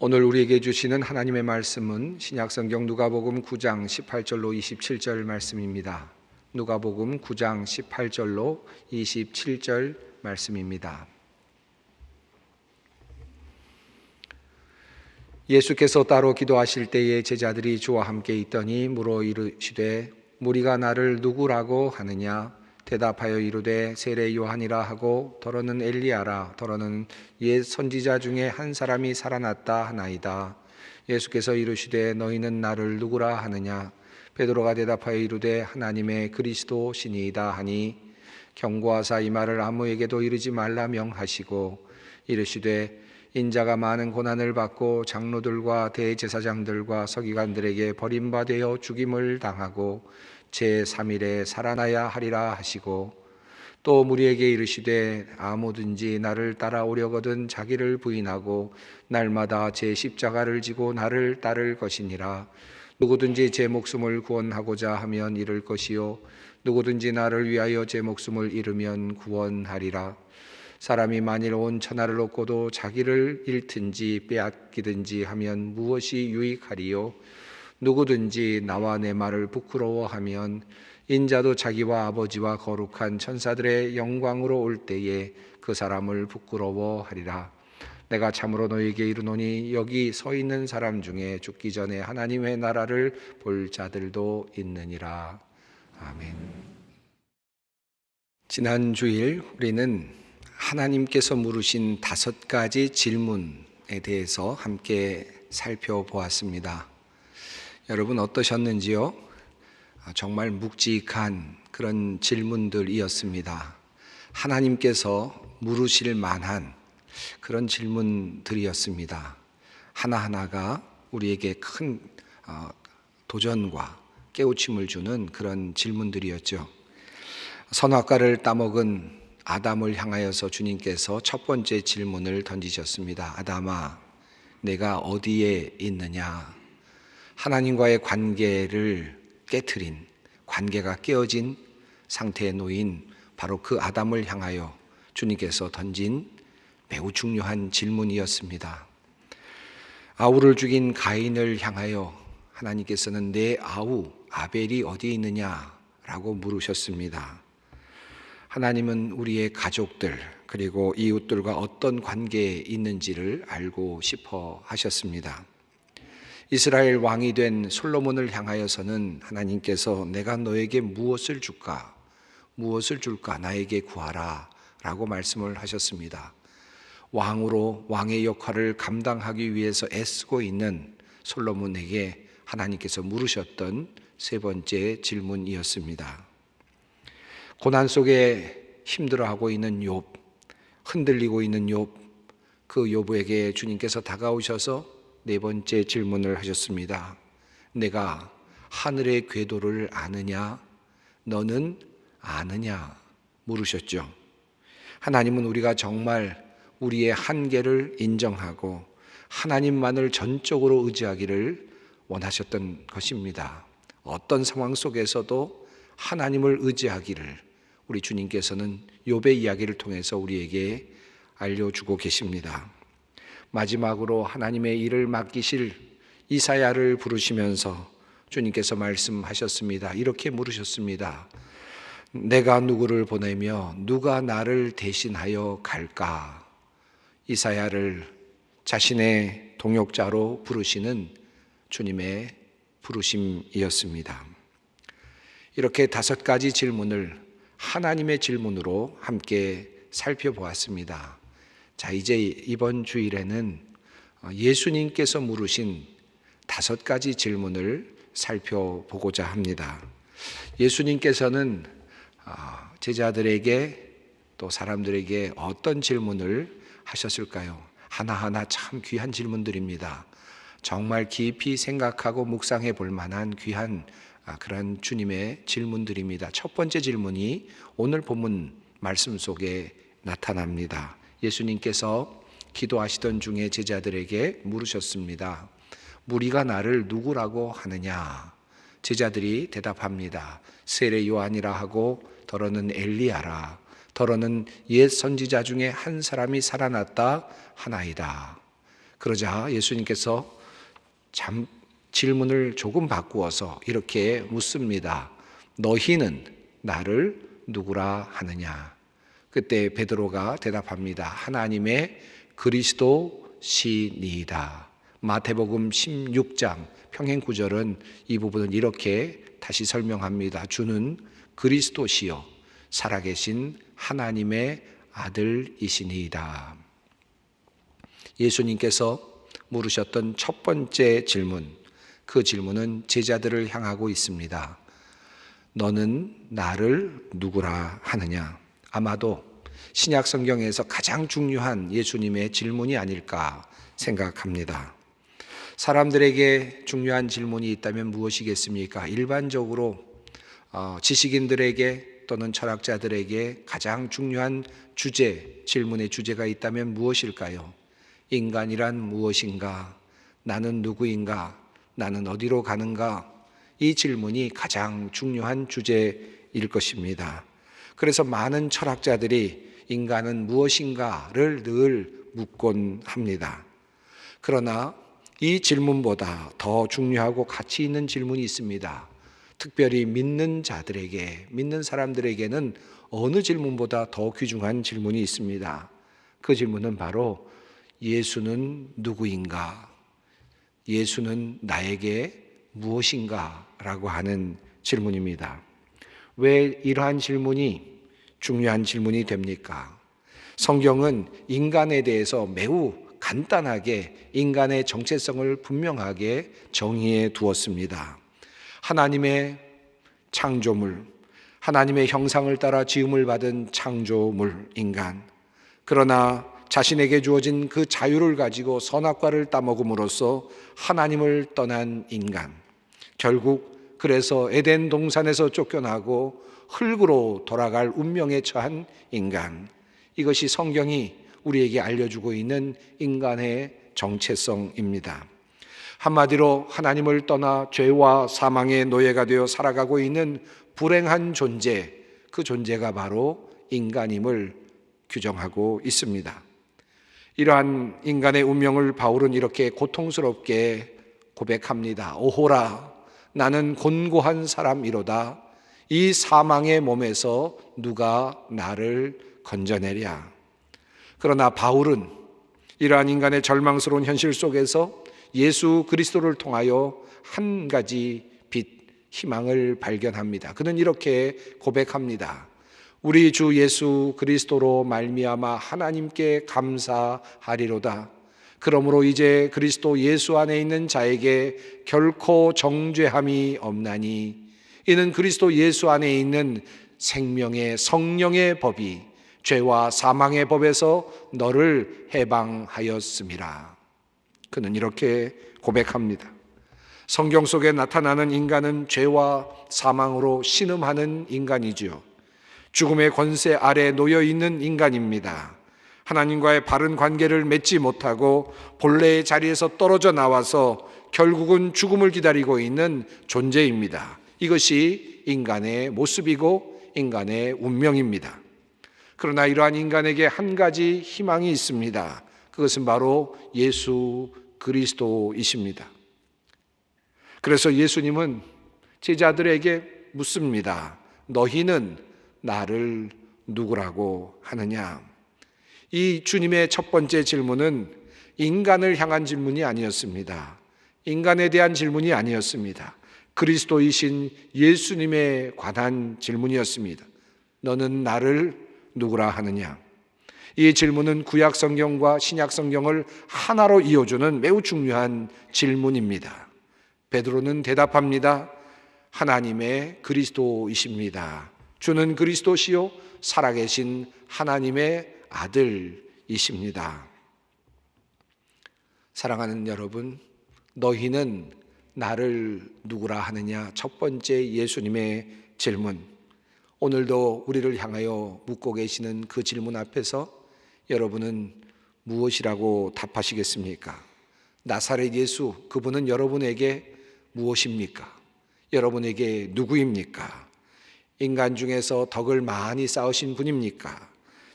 오늘 우리에게 주시는 하나님의 말씀은 신약성경 누가복음 9장 18절로 27절 말씀입니다. 누가복음 9장 18절로 27절 말씀입니다. 예수께서 따로 기도하실 때에 제자들이 주와 함께 있더니 물어 이르시되 무리가 나를 누구라고 하느냐? 대답하여 이르되 세례 요한이라 하고 더러는 엘리야라 더러는 옛 선지자 중에 한 사람이 살아났다 하나이다. 예수께서 이르시되 너희는 나를 누구라 하느냐? 베드로가 대답하여 이르되 하나님의 그리스도시니이다 하니 경고하사 이 말을 아무에게도 이르지 말라 명하시고 이르시되 인자가 많은 고난을 받고 장로들과 대제사장들과 서기관들에게 버림받아 죽임을 당하고 제3일에 살아나야 하리라 하시고 또 무리에게 이르시되 아무든지 나를 따라오려거든 자기를 부인하고 날마다 제 십자가를 지고 나를 따를 것이니라. 누구든지 제 목숨을 구원하고자 하면 잃을 것이요 누구든지 나를 위하여 제 목숨을 잃으면 구원하리라. 사람이 만일 온 천하를 얻고도 자기를 잃든지 빼앗기든지 하면 무엇이 유익하리요? 누구든지 나와 내 말을 부끄러워하면 인자도 자기와 아버지와 거룩한 천사들의 영광으로 올 때에 그 사람을 부끄러워하리라. 내가 참으로 너희에게 이르노니 여기 서 있는 사람 중에 죽기 전에 하나님의 나라를 볼 자들도 있느니라. 아멘. 지난 주일 우리는 하나님께서 물으신 5가지 질문에 대해서 함께 살펴보았습니다. 여러분 어떠셨는지요? 정말 묵직한 그런 질문들이었습니다. 하나님께서 물으실 만한 그런 질문들이었습니다. 하나하나가 우리에게 큰 도전과 깨우침을 주는 그런 질문들이었죠. 선악과를 따먹은 아담을 향하여서 주님께서 첫 번째 질문을 던지셨습니다. 아담아, 내가 어디에 있느냐? 하나님과의 관계를 깨트린, 관계가 깨어진 상태에 놓인 바로 그 아담을 향하여 주님께서 던진 매우 중요한 질문이었습니다. 아우를 죽인 가인을 향하여 하나님께서는 내 아우 아벨이 어디에 있느냐라고 물으셨습니다. 하나님은 우리의 가족들 그리고 이웃들과 어떤 관계에 있는지를 알고 싶어 하셨습니다. 이스라엘 왕이 된 솔로몬을 향하여서는 하나님께서 내가 너에게 무엇을 줄까? 무엇을 줄까? 나에게 구하라 라고 말씀을 하셨습니다. 왕으로 왕의 역할을 감당하기 위해서 애쓰고 있는 솔로몬에게 하나님께서 물으셨던 세 번째 질문이었습니다. 고난 속에 힘들어하고 있는 욥, 흔들리고 있는 욥, 그 욥에게 주님께서 다가오셔서 네 번째 질문을 하셨습니다. 내가 하늘의 궤도를 아느냐? 너는 아느냐? 물으셨죠. 하나님은 우리가 정말 우리의 한계를 인정하고 하나님만을 전적으로 의지하기를 원하셨던 것입니다. 어떤 상황 속에서도 하나님을 의지하기를 우리 주님께서는 욥의 이야기를 통해서 우리에게 알려주고 계십니다. 마지막으로 하나님의 일을 맡기실 이사야를 부르시면서 주님께서 말씀하셨습니다. 이렇게 물으셨습니다. 내가 누구를 보내며 누가 나를 대신하여 갈까? 이사야를 자신의 동역자로 부르시는 주님의 부르심이었습니다. 이렇게 5가지 질문을 하나님의 질문으로 함께 살펴보았습니다. 자, 이제 이번 주일에는 예수님께서 물으신 5가지 질문을 살펴보고자 합니다. 예수님께서는 제자들에게 또 사람들에게 어떤 질문을 하셨을까요? 하나하나 참 귀한 질문들입니다. 정말 깊이 생각하고 묵상해 볼 만한 귀한 그런 주님의 질문들입니다. 첫 번째 질문이 오늘 본문 말씀 속에 나타납니다. 예수님께서 기도하시던 중에 제자들에게 물으셨습니다. 무리가 나를 누구라고 하느냐? 제자들이 대답합니다. 세례 요한이라 하고 더러는 엘리야라 더러는 옛 선지자 중에 한 사람이 살아났다 하나이다. 그러자 예수님께서 질문을 조금 바꾸어서 이렇게 묻습니다. 너희는 나를 누구라 하느냐? 그때 베드로가 대답합니다. 하나님의 그리스도시니이다. 마태복음 16장 평행구절은 이 부분을 이렇게 다시 설명합니다. 주는 그리스도시요 살아계신 하나님의 아들이시니이다. 예수님께서 물으셨던 첫 번째 질문, 그 질문은 제자들을 향하고 있습니다. 너는 나를 누구라 하느냐? 아마도 신약 성경에서 가장 중요한 예수님의 질문이 아닐까 생각합니다. 사람들에게 중요한 질문이 있다면 무엇이겠습니까? 일반적으로 지식인들에게 또는 철학자들에게 가장 중요한 질문의 주제가 있다면 무엇일까요? 인간이란 무엇인가? 나는 누구인가? 나는 어디로 가는가? 이 질문이 가장 중요한 주제일 것입니다. 그래서 많은 철학자들이 인간은 무엇인가를 늘 묻곤 합니다. 그러나 이 질문보다 더 중요하고 가치 있는 질문이 있습니다. 특별히 믿는 사람들에게는 어느 질문보다 더 귀중한 질문이 있습니다. 그 질문은 바로 예수는 누구인가? 예수는 나에게 무엇인가? 라고 하는 질문입니다. 왜 이러한 질문이 중요한 질문이 됩니까? 성경은 인간에 대해서 매우 간단하게 인간의 정체성을 분명하게 정의해 두었습니다. 하나님의 창조물, 하나님의 형상을 따라 지음을 받은 창조물 인간. 그러나 자신에게 주어진 그 자유를 가지고 선악과를 따먹음으로써 하나님을 떠난 인간. 결국 그래서 에덴 동산에서 쫓겨나고 흙으로 돌아갈 운명에 처한 인간. 이것이 성경이 우리에게 알려주고 있는 인간의 정체성입니다. 한마디로 하나님을 떠나 죄와 사망의 노예가 되어 살아가고 있는 불행한 존재, 그 존재가 바로 인간임을 규정하고 있습니다. 이러한 인간의 운명을 바울은 이렇게 고통스럽게 고백합니다. 오호라, 나는 곤고한 사람이로다. 이 사망의 몸에서 누가 나를 건져내랴. 그러나 바울은 이러한 인간의 절망스러운 현실 속에서 예수 그리스도를 통하여 한 가지 빛, 희망을 발견합니다. 그는 이렇게 고백합니다. 우리 주 예수 그리스도로 말미암아 하나님께 감사하리로다. 그러므로 이제 그리스도 예수 안에 있는 자에게 결코 정죄함이 없나니 이는 그리스도 예수 안에 있는 생명의 성령의 법이 죄와 사망의 법에서 너를 해방하였음이라. 그는 이렇게 고백합니다. 성경 속에 나타나는 인간은 죄와 사망으로 신음하는 인간이지요. 죽음의 권세 아래 놓여 있는 인간입니다. 하나님과의 바른 관계를 맺지 못하고 본래의 자리에서 떨어져 나와서 결국은 죽음을 기다리고 있는 존재입니다. 이것이 인간의 모습이고 인간의 운명입니다. 그러나 이러한 인간에게 한 가지 희망이 있습니다. 그것은 바로 예수 그리스도이십니다. 그래서 예수님은 제자들에게 묻습니다. 너희는 나를 누구라고 하느냐? 이 주님의 첫 번째 질문은 인간을 향한 질문이 아니었습니다. 인간에 대한 질문이 아니었습니다. 그리스도이신 예수님에 관한 질문이었습니다. 너는 나를 누구라 하느냐? 이 질문은 구약 성경과 신약 성경을 하나로 이어주는 매우 중요한 질문입니다. 베드로는 대답합니다. 하나님의 그리스도이십니다. 주는 그리스도시요 살아계신 하나님의 아들이십니다. 사랑하는 여러분, 너희는 나를 누구라 하느냐? 첫 번째 예수님의 질문. 오늘도 우리를 향하여 묻고 계시는 그 질문 앞에서 여러분은 무엇이라고 답하시겠습니까? 나사렛 예수, 그분은 여러분에게 무엇입니까? 여러분에게 누구입니까? 인간 중에서 덕을 많이 쌓으신 분입니까?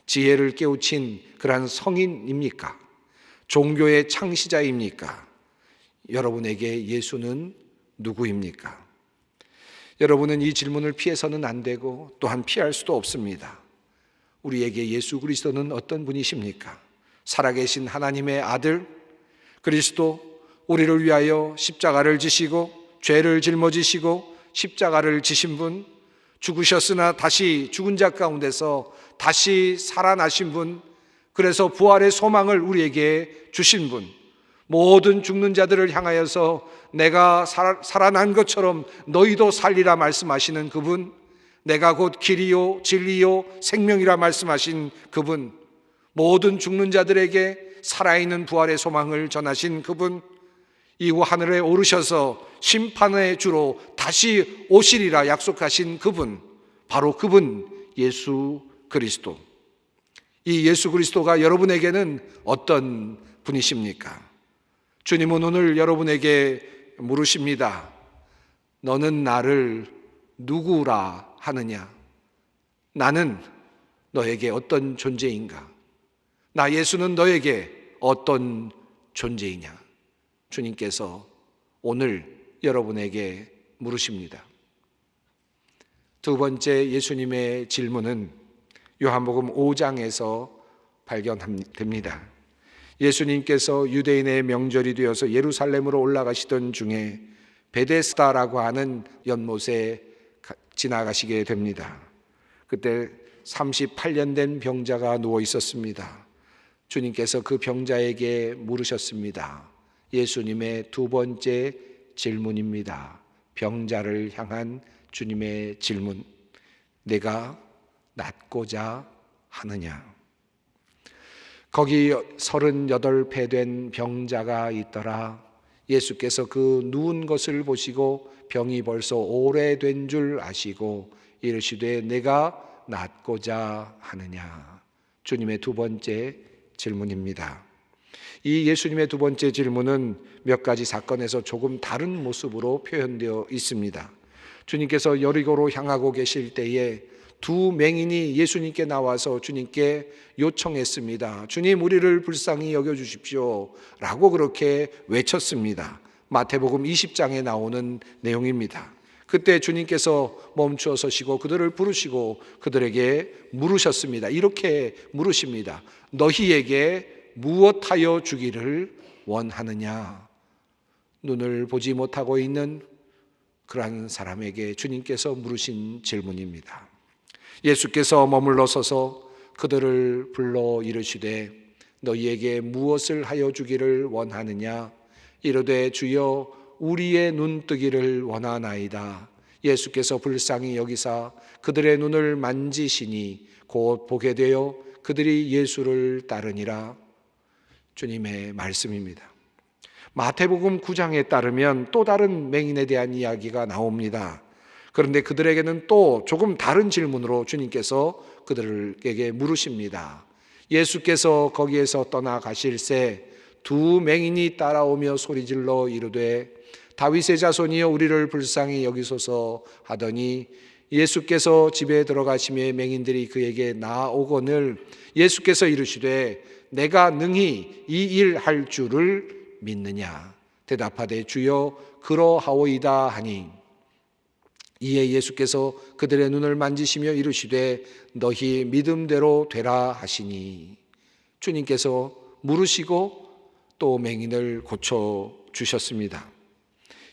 지혜를 깨우친 그러한 성인입니까? 종교의 창시자입니까? 여러분에게 예수는 누구입니까? 여러분은 이 질문을 피해서는 안 되고 또한 피할 수도 없습니다. 우리에게 예수 그리스도는 어떤 분이십니까? 살아계신 하나님의 아들 그리스도, 우리를 위하여 십자가를 지시고 죄를 짊어지시고 십자가를 지신 분, 죽으셨으나 다시 죽은 자 가운데서 다시 살아나신 분, 그래서 부활의 소망을 우리에게 주신 분, 모든 죽는 자들을 향하여서 내가 살아난 것처럼 너희도 살리라 말씀하시는 그분, 내가 곧 길이요 진리요 생명이라 말씀하신 그분, 모든 죽는 자들에게 살아있는 부활의 소망을 전하신 그분, 이후 하늘에 오르셔서 심판의 주로 다시 오시리라 약속하신 그분, 바로 그분 예수 그리스도. 이 예수 그리스도가 여러분에게는 어떤 분이십니까? 주님은 오늘 여러분에게 물으십니다. 너는 나를 누구라 하느냐? 나는 너에게 어떤 존재인가? 나 예수는 너에게 어떤 존재이냐? 주님께서 오늘 여러분에게 물으십니다. 두 번째 예수님의 질문은 요한복음 5장에서 발견됩니다. 예수님께서 유대인의 명절이 되어서 예루살렘으로 올라가시던 중에 베데스다라고 하는 연못에 지나가시게 됩니다. 그때 38년 된 병자가 누워 있었습니다. 주님께서 그 병자에게 물으셨습니다. 예수님의 두 번째 질문입니다. 병자를 향한 주님의 질문. 내가 낫고자 하느냐? 거기 38배 된 병자가 있더라. 예수께서 그 누운 것을 보시고 병이 벌써 오래된 줄 아시고 이르시되 내가 낫고자 하느냐? 주님의 두 번째 질문입니다. 이 예수님의 두 번째 질문은 몇 가지 사건에서 조금 다른 모습으로 표현되어 있습니다. 주님께서 여리고로 향하고 계실 때에 두 맹인이 예수님께 나와서 주님께 요청했습니다. 주님, 우리를 불쌍히 여겨주십시오 라고 그렇게 외쳤습니다. 마태복음 20장에 나오는 내용입니다. 그때 주님께서 멈추어 서시고 그들을 부르시고 그들에게 물으셨습니다. 이렇게 물으십니다. 너희에게 무엇하여 주기를 원하느냐? 눈을 보지 못하고 있는 그러한 사람에게 주님께서 물으신 질문입니다. 예수께서 머물러 서서 그들을 불러 이르시되 너희에게 무엇을 하여 주기를 원하느냐? 이르되 주여 우리의 눈뜨기를 원하나이다. 예수께서 불쌍히 여기사 그들의 눈을 만지시니 곧 보게 되어 그들이 예수를 따르니라. 주님의 말씀입니다. 마태복음 9장에 따르면 또 다른 맹인에 대한 이야기가 나옵니다. 그런데 그들에게는 또 조금 다른 질문으로 주님께서 그들에게 물으십니다. 예수께서 거기에서 떠나가실새 두 맹인이 따라오며 소리질러 이르되 다윗의 자손이여 우리를 불쌍히 여기소서 하더니 예수께서 집에 들어가시매 맹인들이 그에게 나아오거늘 예수께서 이르시되 내가 능히 이 일 할 줄을 믿느냐? 대답하되 주여 그러하오이다 하니 이에 예수께서 그들의 눈을 만지시며 이르시되 너희 믿음대로 되라 하시니 주님께서 물으시고 또 맹인을 고쳐주셨습니다.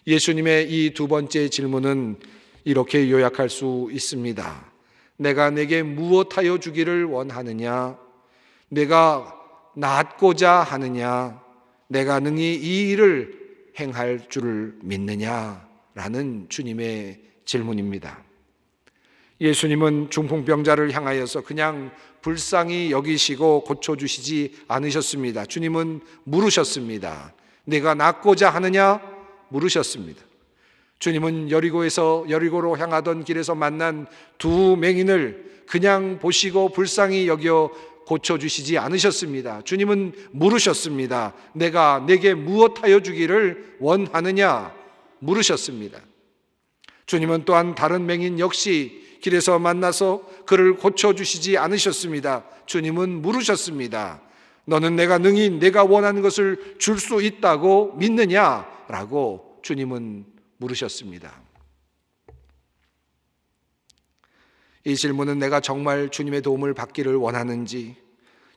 예수님의 이 두 번째 질문은 이렇게 요약할 수 있습니다. 내가 내게 무엇하여 주기를 원하느냐? 내가 낫고자 하느냐? 내가 능히 이 일을 행할 줄을 믿느냐? 라는 주님의 질문입니다. 예수님은 중풍병자를 향하여서 그냥 불쌍히 여기시고 고쳐주시지 않으셨습니다. 주님은 물으셨습니다. 내가 낫고자 하느냐? 물으셨습니다. 주님은 여리고로 향하던 길에서 만난 두 맹인을 그냥 보시고 불쌍히 여겨 고쳐주시지 않으셨습니다. 주님은 물으셨습니다. 내가 내게 무엇하여 주기를 원하느냐? 물으셨습니다. 주님은 또한 다른 맹인 역시 길에서 만나서 그를 고쳐주시지 않으셨습니다. 주님은 물으셨습니다. 너는 내가 능히 내가 원하는 것을 줄 수 있다고 믿느냐? 라고 주님은 물으셨습니다. 이 질문은 내가 정말 주님의 도움을 받기를 원하는지,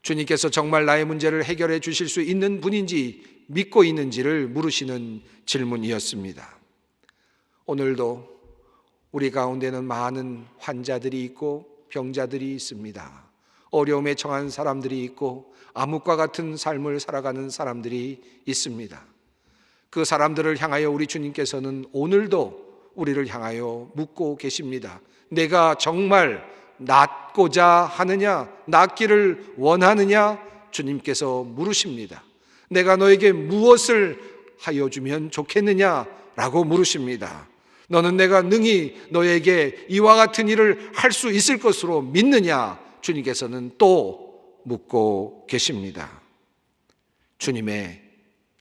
주님께서 정말 나의 문제를 해결해 주실 수 있는 분인지 믿고 있는지를 물으시는 질문이었습니다. 오늘도 우리 가운데는 많은 환자들이 있고 병자들이 있습니다. 어려움에 처한 사람들이 있고 암흑과 같은 삶을 살아가는 사람들이 있습니다. 그 사람들을 향하여 우리 주님께서는 오늘도 우리를 향하여 묻고 계십니다. 내가 정말 낫고자 하느냐? 낫기를 원하느냐? 주님께서 물으십니다. 내가 너에게 무엇을 하여 주면 좋겠느냐? 라고 물으십니다. 너는 내가 능히 너에게 이와 같은 일을 할 수 있을 것으로 믿느냐? 주님께서는 또 묻고 계십니다. 주님의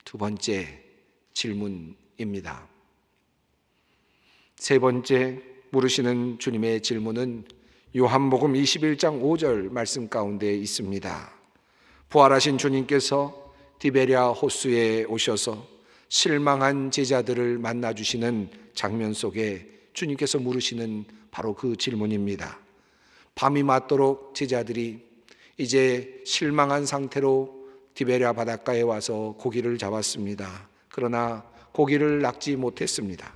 두 번째 질문입니다. 세 번째 물으시는 주님의 질문은 요한복음 21장 5절 말씀 가운데 있습니다. 부활하신 주님께서 디베랴 호수에 오셔서 실망한 제자들을 만나주시는 장면 속에 주님께서 물으시는 바로 그 질문입니다. 밤이 맞도록 제자들이 이제 실망한 상태로 디베랴 바닷가에 와서 고기를 잡았습니다. 그러나 고기를 낚지 못했습니다.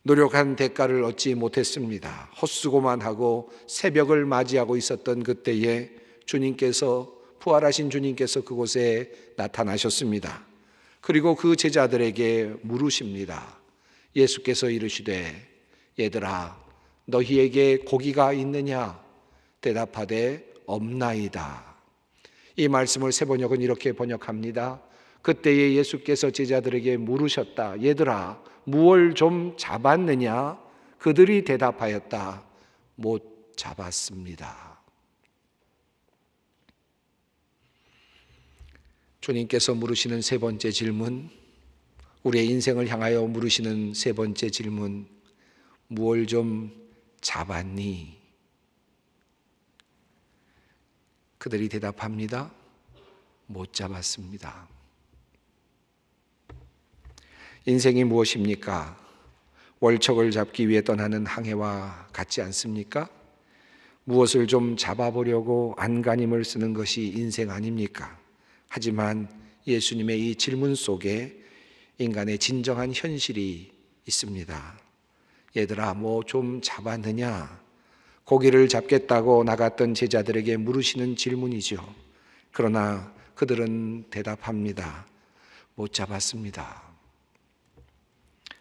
노력한 대가를 얻지 못했습니다. 헛수고만 하고 새벽을 맞이하고 있었던 그때에 주님께서, 부활하신 주님께서 그곳에 나타나셨습니다. 그리고 그 제자들에게 물으십니다. 예수께서 이르시되 얘들아 너희에게 고기가 있느냐? 대답하되 없나이다. 이 말씀을 세번역은 이렇게 번역합니다. 그때에 예수께서 제자들에게 물으셨다. 얘들아 무얼 좀 잡았느냐? 그들이 대답하였다. 못 잡았습니다. 주님께서 물으시는 세 번째 질문, 우리의 인생을 향하여 물으시는 세 번째 질문, 무얼 좀 잡았니? 그들이 대답합니다. 못 잡았습니다. 인생이 무엇입니까? 월척을 잡기 위해 떠나는 항해와 같지 않습니까? 무엇을 좀 잡아보려고 안간힘을 쓰는 것이 인생 아닙니까? 하지만 예수님의 이 질문 속에 인간의 진정한 현실이 있습니다. 얘들아 뭐 좀 잡았느냐? 고기를 잡겠다고 나갔던 제자들에게 물으시는 질문이죠. 그러나 그들은 대답합니다. 못 잡았습니다.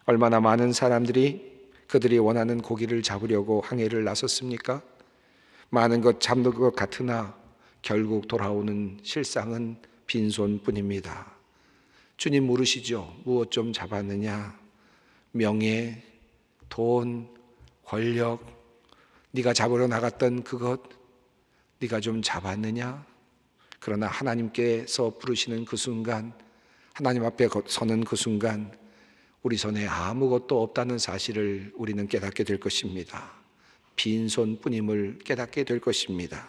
얼마나 많은 사람들이 그들이 원하는 고기를 잡으려고 항해를 나섰습니까? 많은 것 잡는 것 같으나 결국 돌아오는 실상은 빈손뿐입니다. 주님 물으시죠. 무엇 좀 잡았느냐? 명예, 돈, 권력, 네가 잡으러 나갔던 그것 네가 좀 잡았느냐? 그러나 하나님께서 부르시는 그 순간, 하나님 앞에 서는 그 순간 우리 손에 아무것도 없다는 사실을 우리는 깨닫게 될 것입니다. 빈손뿐임을 깨닫게 될 것입니다.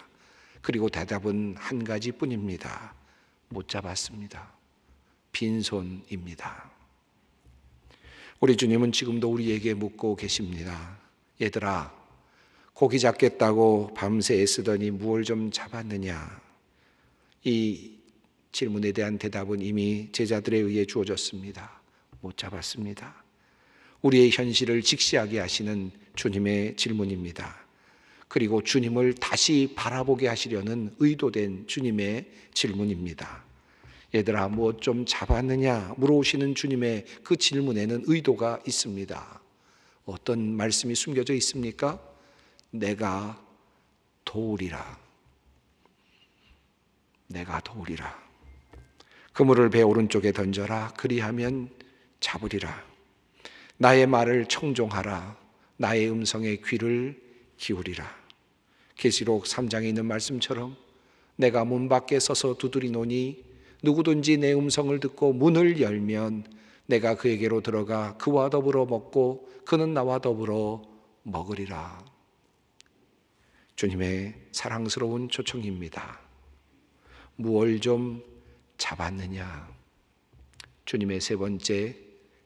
그리고 대답은 한 가지뿐입니다. 못 잡았습니다. 빈손입니다. 우리 주님은 지금도 우리에게 묻고 계십니다. 얘들아 고기 잡겠다고 밤새 애쓰더니 무얼 좀 잡았느냐? 이 질문에 대한 대답은 이미 제자들에 의해 주어졌습니다. 못 잡았습니다. 우리의 현실을 직시하게 하시는 주님의 질문입니다. 그리고 주님을 다시 바라보게 하시려는 의도된 주님의 질문입니다. 얘들아 무엇 좀 잡았느냐? 물어오시는 주님의 그 질문에는 의도가 있습니다. 어떤 말씀이 숨겨져 있습니까? 내가 도우리라. 내가 도우리라. 그물을 배 오른쪽에 던져라. 그리하면 잡으리라. 나의 말을 청종하라. 나의 음성에 귀를 기울이라. 계시록 3장에 있는 말씀처럼 내가 문 밖에 서서 두드리노니 누구든지 내 음성을 듣고 문을 열면 내가 그에게로 들어가 그와 더불어 먹고 그는 나와 더불어 먹으리라. 주님의 사랑스러운 초청입니다. 무얼 좀 잡았느냐? 주님의 세 번째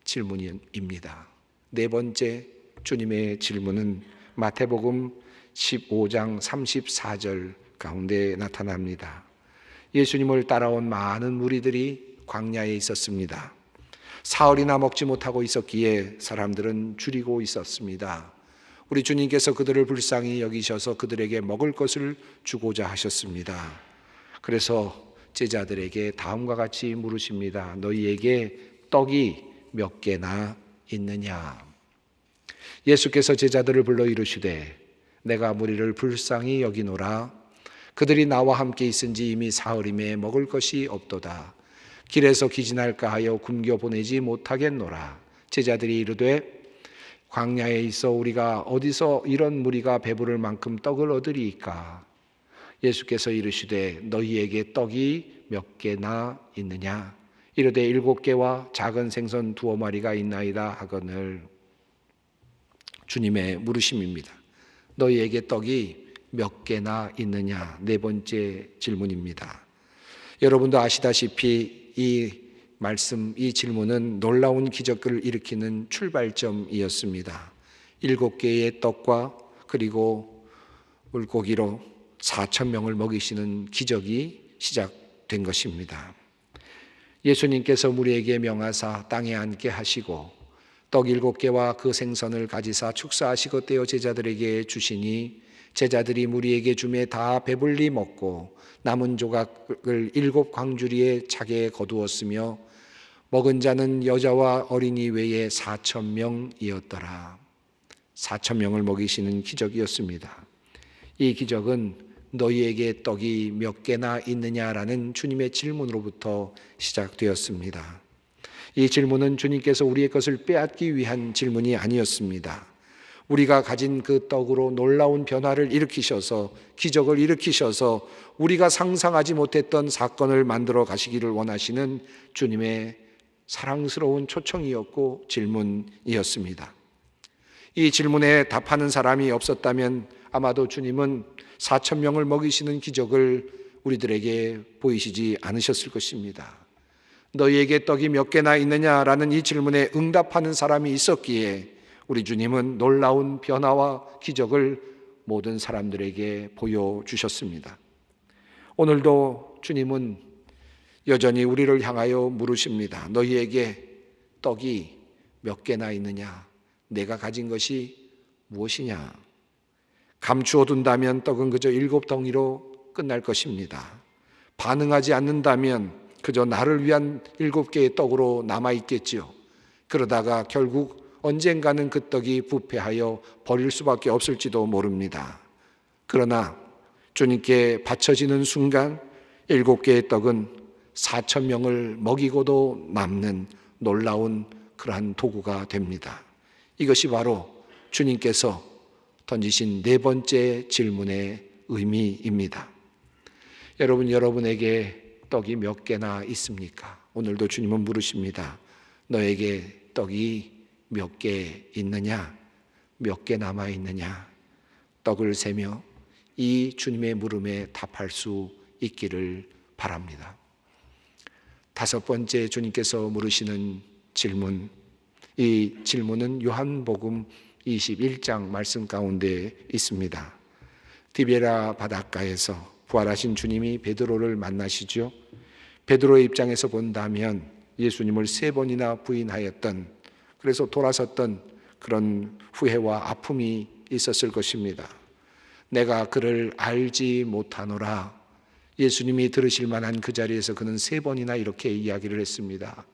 질문입니다. 네 번째 주님의 질문은 마태복음 15장 34절 가운데 나타납니다. 예수님을 따라온 많은 무리들이 광야에 있었습니다. 사흘이나 먹지 못하고 있었기에 사람들은 줄이고 있었습니다. 우리 주님께서 그들을 불쌍히 여기셔서 그들에게 먹을 것을 주고자 하셨습니다. 그래서 제자들에게 다음과 같이 물으십니다. 너희에게 떡이 몇 개나 있느냐? 예수께서 제자들을 불러 이르시되 내가 무리를 불쌍히 여기노라. 그들이 나와 함께 있은지 이미 사흘임에 먹을 것이 없도다. 길에서 기진할까 하여 굶겨 보내지 못하겠노라. 제자들이 이르되 광야에 있어 우리가 어디서 이런 무리가 배부를 만큼 떡을 얻으리이까? 예수께서 이르시되 너희에게 떡이 몇 개나 있느냐? 이르되 7개와 작은 생선 2마리가 있나이다 하거늘. 주님의 물으심입니다. 너희에게 떡이 몇 개나 있느냐? 네 번째 질문입니다. 여러분도 아시다시피 이 말씀, 이 질문은 놀라운 기적을 일으키는 출발점이었습니다. 7개의 떡과 그리고 물고기로 4,000명을 먹이시는 기적이 시작된 것입니다. 예수님께서 무리에게 명하사 땅에 앉게 하시고 떡 7개와 그 생선을 가지사 축사하시고 떼어 제자들에게 주시니 제자들이 무리에게 주매 다 배불리 먹고 남은 조각을 7 광주리에 차게 거두었으며 먹은 자는 여자와 어린이 외에 4,000명이었더라. 4,000명을 먹이시는 기적이었습니다. 이 기적은 너희에게 떡이 몇 개나 있느냐라는 주님의 질문으로부터 시작되었습니다. 이 질문은 주님께서 우리의 것을 빼앗기 위한 질문이 아니었습니다. 우리가 가진 그 떡으로 놀라운 변화를 일으키셔서 기적을 일으키셔서 우리가 상상하지 못했던 사건을 만들어 가시기를 원하시는 주님의 사랑스러운 초청이었고 질문이었습니다. 이 질문에 답하는 사람이 없었다면 아마도 주님은 4,000명을 먹이시는 기적을 우리들에게 보이시지 않으셨을 것입니다. 너희에게 떡이 몇 개나 있느냐라는 이 질문에 응답하는 사람이 있었기에 우리 주님은 놀라운 변화와 기적을 모든 사람들에게 보여주셨습니다. 오늘도 주님은 여전히 우리를 향하여 물으십니다. 너희에게 떡이 몇 개나 있느냐? 내가 가진 것이 무엇이냐? 감추어 둔다면 떡은 그저 7덩이로 끝날 것입니다. 반응하지 않는다면 그저 나를 위한 7개의 떡으로 남아있겠지요. 그러다가 결국 언젠가는 그 떡이 부패하여 버릴 수밖에 없을지도 모릅니다. 그러나 주님께 바쳐지는 순간 7개의 떡은 4,000명을 먹이고도 남는 놀라운 그러한 도구가 됩니다. 이것이 바로 주님께서 던지신 네 번째 질문의 의미입니다. 여러분, 여러분에게 떡이 몇 개나 있습니까? 오늘도 주님은 물으십니다. 너에게 떡이 몇 개 있느냐? 몇 개 남아 있느냐? 떡을 세며 이 주님의 물음에 답할 수 있기를 바랍니다. 다섯 번째 주님께서 물으시는 질문, 이 질문은 요한복음 21장 말씀 가운데 있습니다. 디베라 바닷가에서 부활하신 주님이 베드로를 만나시죠. 베드로의 입장에서 본다면 예수님을 3번이나 부인하였던, 그래서 돌아섰던 그런 후회와 아픔이 있었을 것입니다. 내가 그를 알지 못하노라. 예수님이 들으실 만한 그 자리에서 그는 3번이나 이렇게 이야기를 했습니다.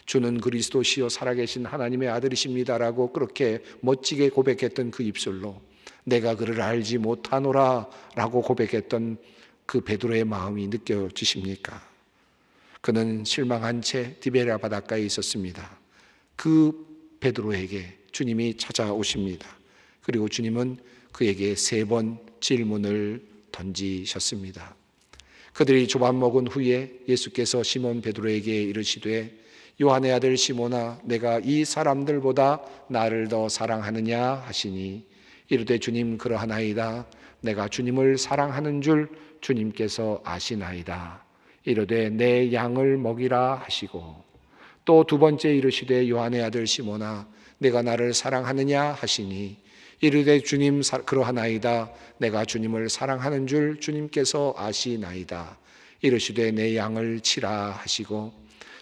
주는 그리스도시요 살아계신 하나님의 아들이십니다라고 그렇게 멋지게 고백했던 그 입술로 내가 그를 알지 못하노라 라고 고백했던 그 베드로의 마음이 느껴지십니까? 그는 실망한 채 디베랴 바닷가에 있었습니다. 그 베드로에게 주님이 찾아오십니다. 그리고 주님은 그에게 3번 질문을 던지셨습니다. 그들이 조밥 먹은 후에 예수께서 시몬 베드로에게 이르시되 요한의 아들 시몬아, 내가 이 사람들보다 나를 더 사랑하느냐 하시니 이르되 주님 그러하나이다. 내가 주님을 사랑하는 줄 주님께서 아시나이다. 이르되 내 양을 먹이라 하시고, 또 두 번째 이르시되 요한의 아들 시몬아 내가 나를 사랑하느냐 하시니, 이르되 주님 그러하나이다. 내가 주님을 사랑하는 줄 주님께서 아시나이다. 이르시되 내 양을 치라 하시고,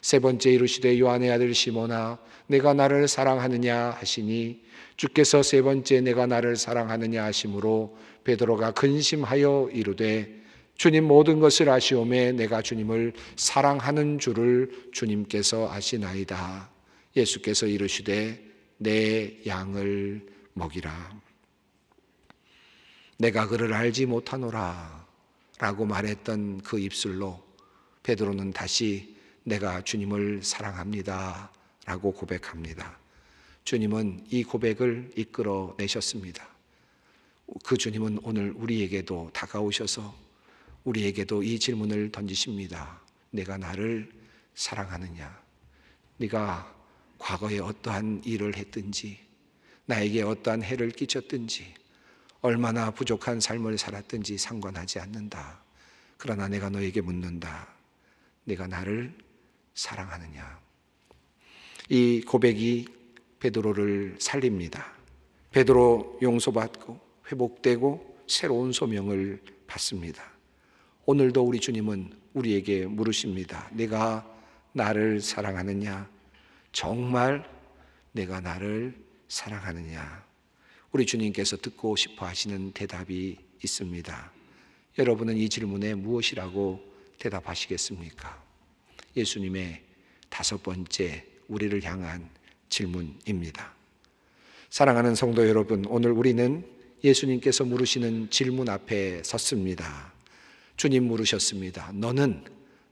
세 번째 이르시되 요한의 아들 시몬아 내가 나를 사랑하느냐 하시니, 주께서 세 번째 내가 나를 사랑하느냐 하심으로 베드로가 근심하여 이르되 주님 모든 것을 아시오매 내가 주님을 사랑하는 줄을 주님께서 아시나이다. 예수께서 이르시되 내 양을 먹이라. 내가 그를 알지 못하노라 라고 말했던 그 입술로 베드로는 다시 내가 주님을 사랑합니다 라고 고백합니다. 주님은 이 고백을 이끌어내셨습니다. 그 주님은 오늘 우리에게도 다가오셔서 우리에게도 이 질문을 던지십니다. 내가 나를 사랑하느냐? 네가 과거에 어떠한 일을 했든지, 나에게 어떠한 해를 끼쳤든지, 얼마나 부족한 삶을 살았든지 상관하지 않는다. 그러나 내가 너에게 묻는다. 네가 나를 사랑하느냐? 이 고백이 베드로를 살립니다. 베드로 용서받고 회복되고 새로운 소명을 받습니다. 오늘도 우리 주님은 우리에게 물으십니다. 내가 나를 사랑하느냐? 정말 내가 나를 사랑하느냐? 우리 주님께서 듣고 싶어 하시는 대답이 있습니다. 여러분은 이 질문에 무엇이라고 대답하시겠습니까? 예수님의 다섯 번째 우리를 향한 질문입니다. 사랑하는 성도 여러분, 오늘 우리는 예수님께서 물으시는 질문 앞에 섰습니다. 주님 물으셨습니다. 너는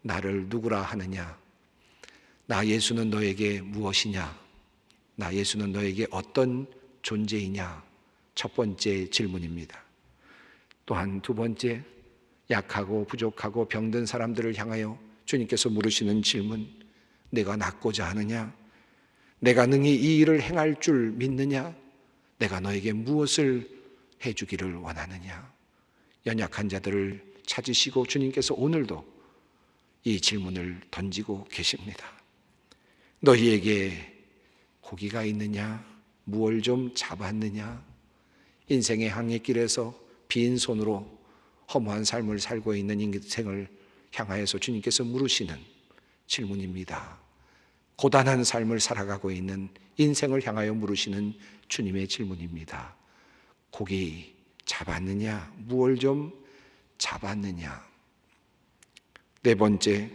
나를 누구라 하느냐? 나 예수는 너에게 무엇이냐? 나 예수는 너에게 어떤 존재이냐? 첫 번째 질문입니다. 또한 두 번째, 약하고 부족하고 병든 사람들을 향하여 주님께서 물으시는 질문, 내가 낫고자 하느냐? 내가 능히 이 일을 행할 줄 믿느냐? 내가 너에게 무엇을 해주기를 원하느냐? 연약한 자들을 찾으시고 주님께서 오늘도 이 질문을 던지고 계십니다. 너희에게 고기가 있느냐? 무얼 좀 잡았느냐? 인생의 항해길에서 빈손으로 허무한 삶을 살고 있는 인생을 향하여서 주님께서 물으시는 질문입니다. 고단한 삶을 살아가고 있는 인생을 향하여 물으시는 주님의 질문입니다. 고기 잡았느냐? 무얼 좀 잡았느냐? 네 번째,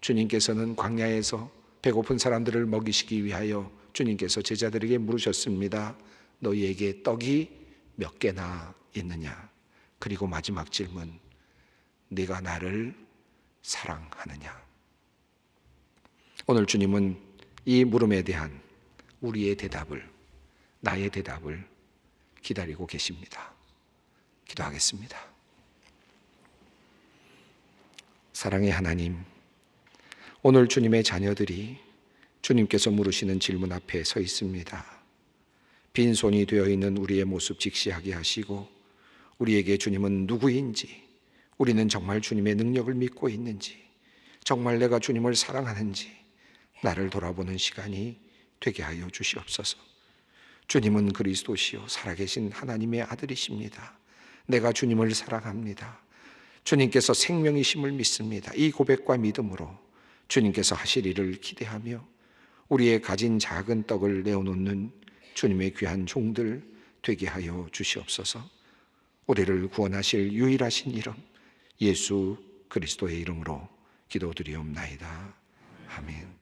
주님께서는 광야에서 배고픈 사람들을 먹이시기 위하여 주님께서 제자들에게 물으셨습니다. 너희에게 떡이 몇 개나 있느냐? 그리고 마지막 질문, 네가 나를 사랑하느냐? 오늘 주님은 이 물음에 대한 우리의 대답을, 나의 대답을 기다리고 계십니다. 기도하겠습니다. 사랑의 하나님, 오늘 주님의 자녀들이 주님께서 물으시는 질문 앞에 서 있습니다. 빈손이 되어 있는 우리의 모습 직시하게 하시고, 우리에게 주님은 누구인지, 우리는 정말 주님의 능력을 믿고 있는지, 정말 내가 주님을 사랑하는지 나를 돌아보는 시간이 되게 하여 주시옵소서. 주님은 그리스도시요 살아계신 하나님의 아들이십니다. 내가 주님을 사랑합니다. 주님께서 생명이심을 믿습니다. 이 고백과 믿음으로 주님께서 하실 일을 기대하며 우리의 가진 작은 떡을 내어놓는 주님의 귀한 종들 되게 하여 주시옵소서. 우리를 구원하실 유일하신 이름 예수 그리스도의 이름으로 기도드리옵나이다. 아멘.